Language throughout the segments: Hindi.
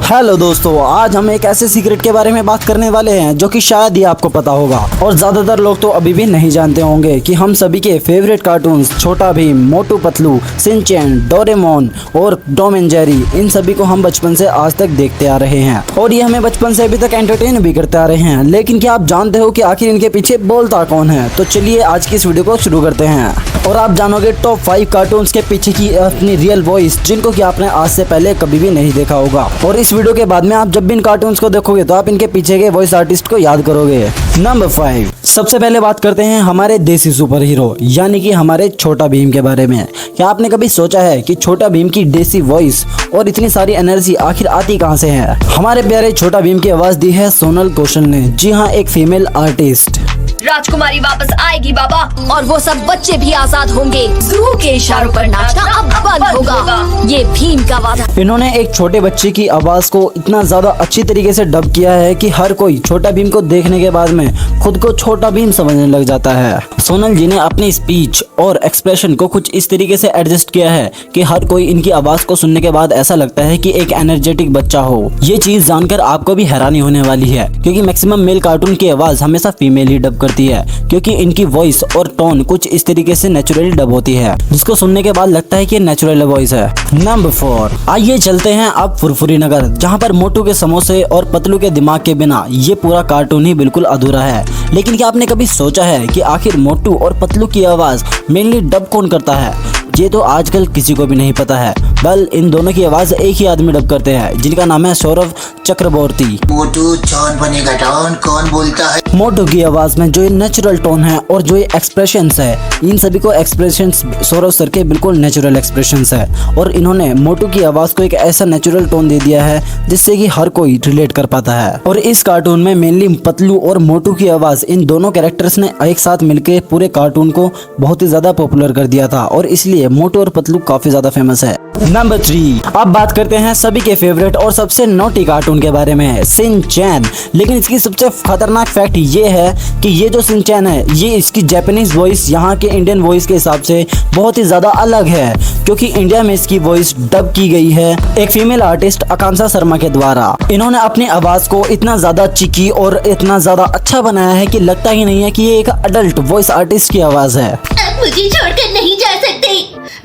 हेलो दोस्तों, आज हम एक ऐसे सीक्रेट के बारे में बात करने वाले हैं जो कि शायद ही आपको पता होगा और ज्यादातर लोग तो अभी भी नहीं जानते होंगे कि हम सभी के फेवरेट कार्टून्स छोटा भीम, मोटू पतलू, शिनचैन, डोरेमोन और टॉम एंड जेरी, इन सभी को हम बचपन से आज तक देखते आ रहे हैं और ये हमें बचपन से अभी तक एंटरटेन भी करते आ रहे हैं। लेकिन क्या आप जानते हो कि आखिर इनके पीछे बोलता कौन है? तो चलिए आज की इस वीडियो को शुरू करते हैं और आप जानोगे टॉप 5 कार्टून्स के पीछे की अपनी रियल वॉइस, जिनको कि आपने आज से पहले कभी भी नहीं देखा होगा। और इस वीडियो के बाद में आप जब भी इन कार्टून्स को देखोगे तो आप इनके पीछे के वॉइस आर्टिस्ट को याद करोगे। नंबर 5, सबसे पहले बात करते हैं हमारे देसी सुपर हीरो यानी कि हमारे छोटा भीम के बारे में। क्या आपने कभी सोचा है कि छोटा भीम की देसी वॉइस और इतनी सारी एनर्जी आखिर आती कहां से है? हमारे प्यारे छोटा भीम की आवाज दी है सोनल कौशल ने। जी हाँ, एक फीमेल आर्टिस्ट। राजकुमारी वापस आएगी बाबा, और वो सब बच्चे भी आजाद होंगे। जू के इशारों पर नाचना अब बंद होगा, ये भीम का वादा। इन्होंने एक छोटे बच्चे की आवाज को इतना ज्यादा अच्छी तरीके से डब किया है कि हर कोई छोटा भीम को देखने के बाद में खुद को छोटा भीम समझने लग जाता है। सोनल जी ने अपनी स्पीच और एक्सप्रेशन को कुछ इस तरीके से एडजस्ट किया है कि हर कोई इनकी आवाज को सुनने के बाद ऐसा लगता है कि एक एनर्जेटिक बच्चा हो। ये चीज जानकर आपको भी हैरानी होने वाली है क्योंकि मैक्सिमम मेल कार्टून की आवाज हमेशा फीमेल ही डब करती है, क्योंकि इनकी वॉइस और टोन कुछ इस तरीके से नेचुरली डब होती है जिसको सुनने के बाद लगता है कि नेचुरल वॉइस है। नंबर 4, आइए चलते हैं अब फुरफुरी नगर, जहां पर मोटू के समोसे और पतलू के दिमाग के बिना ये पूरा कार्टून ही बिल्कुल अधूरा है। लेकिन क्या आपने कभी सोचा है कि आखिर मोटू और पतलू की आवाज मेनली डब कौन करता है? ये तो आजकल किसी को भी नहीं पता है। बल इन दोनों की आवाज एक ही आदमी डब करते हैं जिनका नाम है सौरभ चक्रवर्ती। मोटू चौन बनेगा डॉन, कौन बोलता है? मोटू की आवाज में जो ये नेचुरल टोन है और जो ये एक्सप्रेशंस है, इन सभी को एक्सप्रेशंस सौरभ सर के बिल्कुल नेचुरल एक्सप्रेशंस है और इन्होंने मोटू की आवाज को एक ऐसा नेचुरल टोन दे दिया है जिससे कि हर कोई रिलेट कर पाता है। और इस कार्टून में मेनली पतलू और मोटू की आवाज, इन दोनों कैरेक्टर्स ने एक साथ मिलकर पूरे कार्टून को बहुत ही ज्यादा पॉपुलर कर दिया था और इसलिए मोटू और पतलू काफी ज्यादा फेमस है। नंबर 3, अब बात करते हैं सभी के फेवरेट और सबसे नोटी कार्टून के बारे में, शिनचैन। लेकिन इसकी सबसे खतरनाक फैक्ट ये है कि ये जो शिनचैन है, ये इसकी जापानीज वॉइस यहाँ के इंडियन वॉइस के हिसाब से बहुत ही ज्यादा अलग है, क्योंकि इंडिया में इसकी वॉइस डब की गई है एक फीमेल आर्टिस्ट आकांक्षा शर्मा के द्वारा। इन्होंने अपनी आवाज को इतना ज्यादा चिकी और इतना ज्यादा अच्छा बनाया है कि लगता ही नहीं है कि ये एक अडल्ट वॉइस आर्टिस्ट की आवाज है। आप मुझे छोड़कर नहीं जा सकते।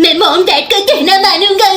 मैं मॉम डैड का कहना मानूंगा।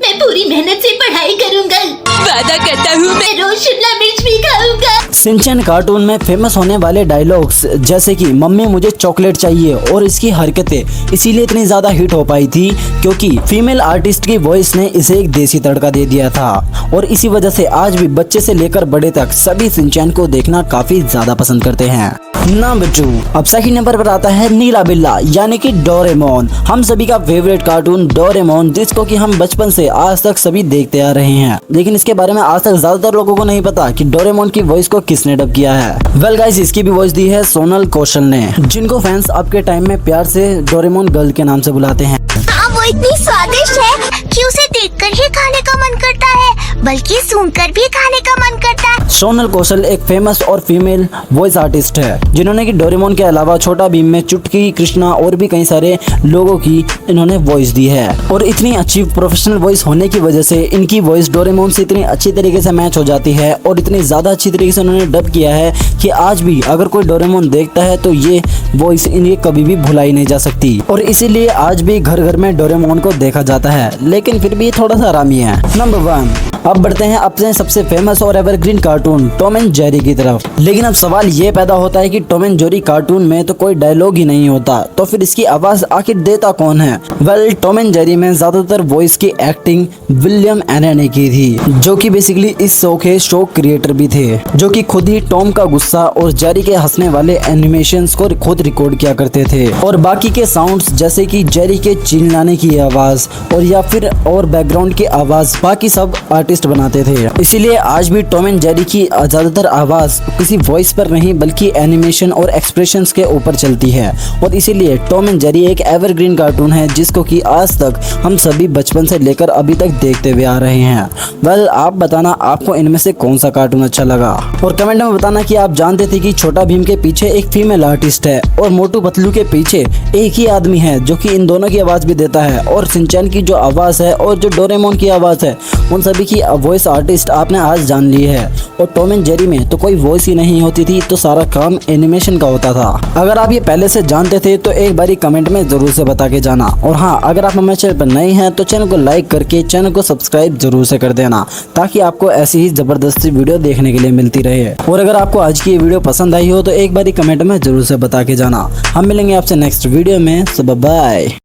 मैं पूरी मेहनत से पढ़ाई करूंगा। वादा करता हूँ मैं रोज शिमला मिर्च भी खाऊंगा। शिनचैन कार्टून में फेमस होने वाले डायलॉग्स जैसे कि मम्मी मुझे चॉकलेट चाहिए और इसकी हरकतें इसीलिए इतनी ज्यादा हिट हो पाई थी क्योंकि फीमेल आर्टिस्ट की वॉइस ने इसे एक देसी तड़का दे दिया था और इसी वजह से आज भी बच्चे से लेकर बड़े तक सभी शिनचैन को देखना काफी ज्यादा पसंद करते हैं। नंबर 2, अब सेकंड नंबर पर आता है नीला बिल्ला यानी कि डोरेमोन। हम सभी का फेवरेट कार्टून डोरेमोन, जिसको कि हम बचपन से आज तक सभी देखते आ रहे हैं, लेकिन इसके बारे में आज तक ज्यादातर लोगों को नहीं पता कि डोरेमोन की वॉइस को किसने डब किया है। वेल गाइस, इसकी भी वॉइस दी है सोनल कौशल ने, जिनको फैंस अब के टाइम में प्यार से डोरेमोन गर्ल के नाम से बुलाते हैं। वो इतनी स्वादिष्ट है कि उसे देखकर ही खाने का मन करता है, बल्कि सुनकर भी खाने का मन करता है। सोनल कौशल एक फेमस और फीमेल वॉइस आर्टिस्ट है जिन्होंने कि डोरेमोन के अलावा छोटा भीम में चुटकी, कृष्णा और भी कई सारे लोगों की इन्होंने वॉइस दी है और इतनी अच्छी प्रोफेशनल वॉइस होने की वजह से इनकी वॉइस डोरेमोन से इतनी अच्छी तरीके से मैच हो जाती है और इतनी ज्यादा अच्छी तरीके से उन्होंने डब किया है कि आज भी अगर कोई डोरेमोन देखता है तो ये वॉइस इन्हें कभी भी भुलाई नहीं जा सकती और इसीलिए आज भी घर घर में डोरेमोन को देखा जाता है, लेकिन फिर भी थोड़ा सा आरामी है। नंबर 1, अब बढ़ते हैं अपने सबसे फेमस और evergreen cartoon Tom and Jerry की तरफ। लेकिन अब सवाल ये पैदा होता है कि टॉम एंड जेरी कार्टून में तो कोई डायलॉग ही नहीं होता, तो फिर इसकी आवाज आखिर देता कौन है? वेल, टॉम एंड जेरी में ज्यादातर वॉइस की एक्टिंग विलियम एना ने की थी, जो कि बेसिकली इस शो के शो क्रिएटर भी थे, जो कि खुद ही टॉम का गुस्सा और जेरी के हंसने वाले एनिमेशंस को खुद रिकॉर्ड किया करते थे और बाकी के साउंड्स जैसे कि जेरी के चिल्लाने की आवाज और या फिर और बैकग्राउंड की आवाज बाकी सब आर्टिस्ट बनाते थे। इसीलिए आज भी टॉम एंड जेरी की ज्यादातर आवाज किसी वॉइस पर नहीं बल्कि एनिमेशन और एक्सप्रेशंस के ऊपर चलती है और इसीलिए टॉम एंड जेरी एक एवरग्रीन कार्टून है जिसको कि आज तक हम सभी बचपन से लेकर अभी तक देखते हुए आ रहे हैं। वेल, आप बताना आपको इनमें से कौन सा कार्टून अच्छा लगा और कमेंट में बताना कि आप जानते थे कि छोटा भीम के पीछे एक फीमेल आर्टिस्ट है और मोटू पतलू के पीछे एक ही आदमी है जो कि इन दोनों की आवाज भी देता है और शिनचैन की जो आवाज है और जो डोरेमोन की आवाज है उन सभी की वॉइस आर्टिस्ट आपने आज जान ली है। और टॉम एंड जेरी में तो कोई वॉइस ही नहीं होती थी, तो सारा काम एनिमेशन का होता था। अगर आप ये पहले से जानते थे तो एक बारी कमेंट में जरूर से बता के जाना। और हाँ, अगर आप हमारे चैनल पर नए हैं तो चैनल को लाइक करके चैनल को सब्सक्राइब जरूर से कर देना, ताकि आपको ऐसी ही जबरदस्ती वीडियो देखने के लिए मिलती रहे। और अगर आपको आज की ये वीडियो पसंद आई हो तो एक बारी कमेंट में जरूर से बता के जाना। हम मिलेंगे आपसे नेक्स्ट वीडियो में। बाय।